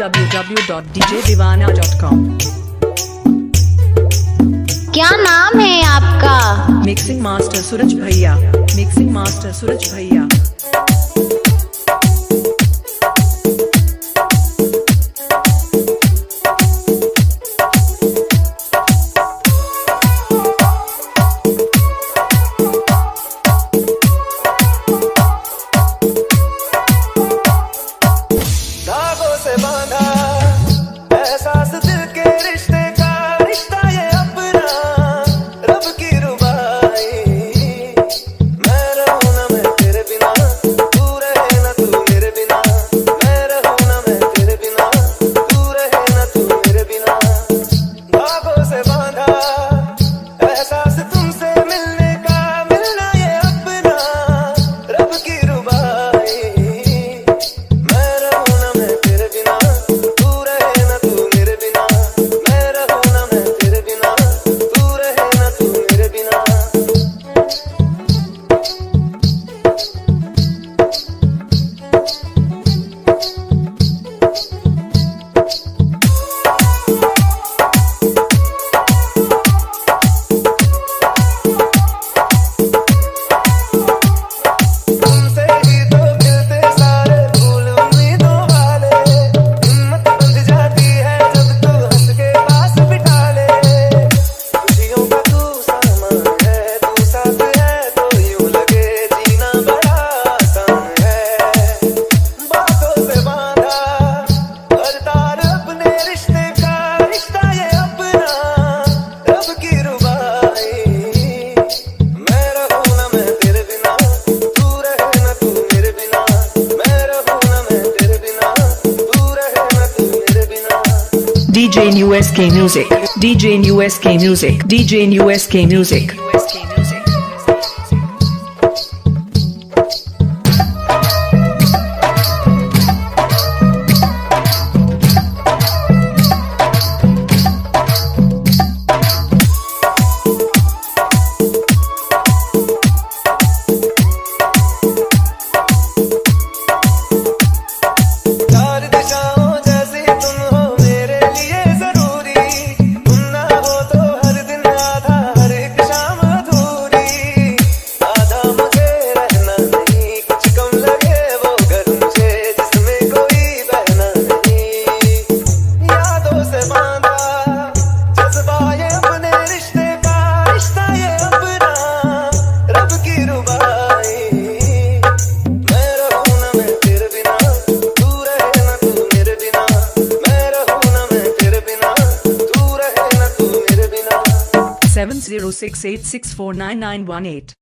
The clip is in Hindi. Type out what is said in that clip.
www.djdivana.com। क्या नाम है आपका? मिक्सिंग मास्टर सूरज भैया। मिक्सिंग मास्टर सूरज भैया। धागों से बांधा एहसास दिल के रिश्ते का, रिश्ता ये अपना रब की रुबाई। मैं रहूं ना मैं तेरे बिना, तू रहे ना तू मेरे बिना। मैं रहूं ना मैं तेरे बिना, तू रहे ना तू मेरे बिना। धागों से बांधा एहसास तुमसे मिलने का, मिलना ये अपना रब की रुबाई। मैं रहूं ना मैं तेरे बिना, तू रहे ना तू मेरे बिना। मैं रहूं ना मैं तेरे बिना, तू रहे ना तू मेरे बिना। तुमसे ही तो मिलते सारे फूल उम्मीदों वाले। हिम्मत बंध जाती है जब तू हंस के पास बिठा ले। खुशियों का तू सामान है, तू साथ है तो यूं लगे जीना बड़ा आसान है। बातों से बांधा हर तार अपने रिश्ते का, रिश्ता ये अपना रब की रुबाई। मैं रहूं ना मैं तेरे बिना, तू रहे ना तू मेरे बिना। मैं रहूं ना मैं तेरे बिना, तू रहे ना तू मेरे बिना। DJ USK Music। DJ USK Music। DJ USK Music। चार दिशाओं जैसी तुम हो मेरे लिए जरूरी। तुम ना हो तो हर दिन आधा, हर एक शाम अधूरी। आधा मुझे रहना नहीं, कुछ कम लगे वो घर मुझे जिसमें कोई बहना नहीं। यादों से बांधा जज्बा ये अपने रिश्ते का, रिश्ता ये अपना रब की रुबाई। मैं रहूं ना मैं तेरे बिना, तू रहे ना तू मेरे बिना। मैं रहूं ना मैं तेरे बिना, तू रहे ना तू मेरे बिना। 7068649918